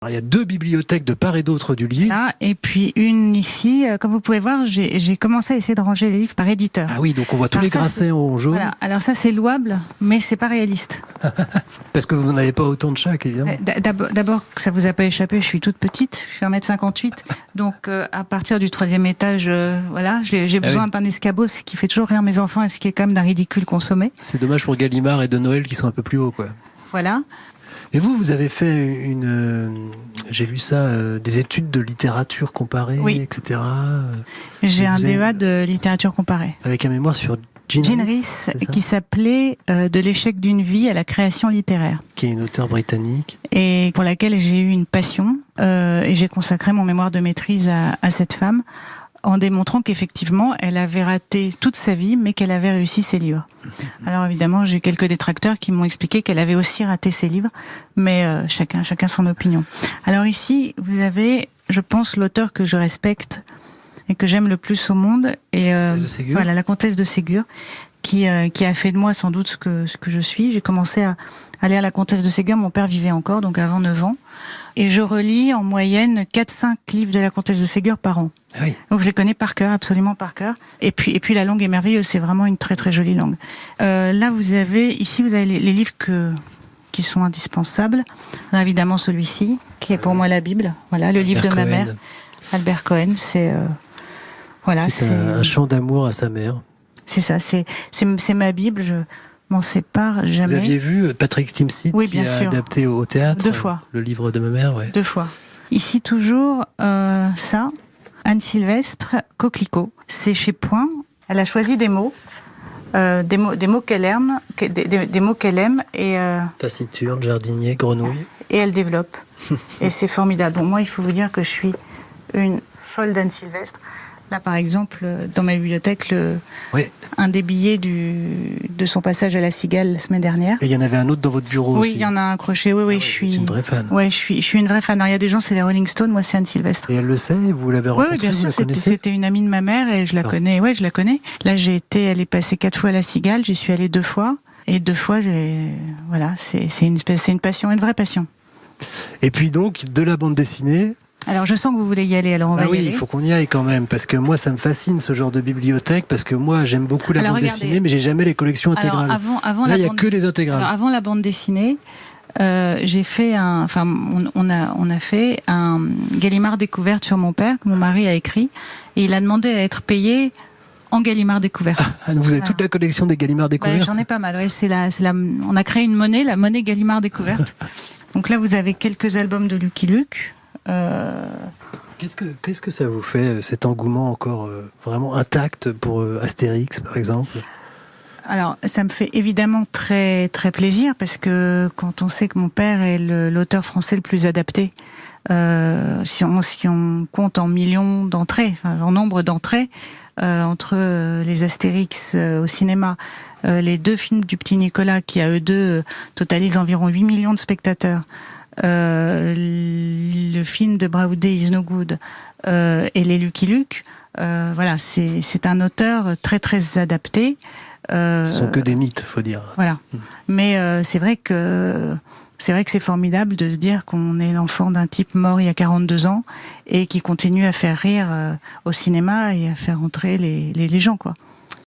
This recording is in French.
Alors, il y a 2 bibliothèques de part et d'autre du lit. Là, et puis une ici. Comme vous pouvez voir, j'ai commencé à essayer de ranger les livres par éditeur. Ah oui, donc on voit tous Alors les ça, grassins en jaune. Voilà. Alors ça, c'est louable, mais c'est pas réaliste. Parce que vous n'avez pas autant de chaque, évidemment. D'abord, ça vous a pas échappé, je suis toute petite, je suis 1m58. Donc, à partir du 3e étage, voilà, j'ai besoin d'un escabeau, ce qui fait toujours rire mes enfants et ce qui est quand même d'un ridicule consommé. C'est dommage pour Gallimard et de Noël qui sont un peu plus hauts, quoi. Voilà. Et vous avez fait j'ai lu ça, des études de littérature comparée, Oui. etc. J'ai un DEA de littérature comparée. Avec un mémoire sur Jean Rhys, qui s'appelait De l'échec d'une vie à la création littéraire. Qui est une auteure britannique. Et pour laquelle j'ai eu une passion. Et j'ai consacré mon mémoire de maîtrise à cette femme, en démontrant qu'effectivement, elle avait raté toute sa vie, mais qu'elle avait réussi ses livres. Alors évidemment, j'ai quelques détracteurs qui m'ont expliqué qu'elle avait aussi raté ses livres, mais chacun son opinion. Alors ici, vous avez, je pense, l'auteur que je respecte et que j'aime le plus au monde, et voilà, la comtesse de Ségur, qui a fait de moi sans doute ce que je suis. J'ai commencé à lire la comtesse de Ségur, mon père vivait encore, donc avant 9 ans, et je relis en moyenne 4-5 livres de la comtesse de Ségur par an. Ah oui. Donc je les connais par cœur, absolument par cœur. Et puis la langue est merveilleuse, c'est vraiment une très très jolie langue. Là vous avez les livres qui sont indispensables. Alors, évidemment celui-ci, qui est pour moi la Bible. Voilà, le livre de ma mère, Albert Cohen. C'est c'est un chant d'amour à sa mère. C'est ça, c'est ma Bible. Je m'en sépare jamais. Vous aviez vu Patrick Stimsit, oui, qui a sûr. adapté au théâtre 2 fois. Le livre de ma mère, ouais. 2 fois. Ici toujours ça. Anne Sylvestre, Coquelicot. C'est chez Point. Elle a choisi des mots qu'elle aime, des mots qu'elle aime, et Taciturne, jardinier, grenouille. Et elle développe. Et c'est formidable. Bon, moi, il faut vous dire que je suis une folle d'Anne Sylvestre. Là, par exemple, dans ma bibliothèque, un des billets de son passage à la Cigale la semaine dernière. Et il y en avait un autre dans votre bureau aussi. Oui, il y en a un accroché. Oui, je suis une vraie fan. Oui, je suis une vraie fan. Alors, il y a des gens, c'est les Rolling Stones, moi, c'est Anne Sylvestre. Et elle le sait, vous l'avez rencontrée? Oui, bien sûr, c'était une amie de ma mère et je la connais. Ouais, je la connais. Là, elle est passée 4 fois à la Cigale, j'y suis allée 2 fois. Et 2 fois, voilà, c'est une passion, une vraie passion. Et puis donc, de la bande dessinée. Alors, je sens que vous voulez y aller, alors on va y aller. Oui, il faut qu'on y aille quand même, parce que moi, ça me fascine ce genre de bibliothèque, parce que moi, j'aime beaucoup la bande dessinée, mais j'ai jamais les collections intégrales. Là, il n'y a que les intégrales. Alors, avant la bande dessinée, j'ai fait on a fait un Gallimard découverte sur mon père, que mon mari a écrit, et il a demandé à être payé en Gallimard découverte. Ah, vous avez toute la collection des Gallimard découvertes? J'en ai pas mal, on a créé une monnaie, la monnaie Gallimard découverte. Donc là, vous avez quelques albums de Lucky Luke. Qu'est-ce que ça vous fait, cet engouement encore vraiment intact pour Astérix, par exemple? Alors, ça me fait évidemment très, très plaisir, parce que quand on sait que mon père est l'auteur français le plus adapté, si on compte en millions d'entrées, en nombre d'entrées, entre les Astérix au cinéma, les 2 films du Petit Nicolas, qui à eux 2 totalisent environ 8 millions de spectateurs, le film de Braudé Is No Good, et les Lucky Luke, voilà, c'est un auteur très très adapté. Ce sont que des mythes, faut dire. Voilà. Mais c'est vrai que c'est formidable de se dire qu'on est l'enfant d'un type mort il y a 42 ans et qui continue à faire rire au cinéma et à faire entrer les gens, quoi.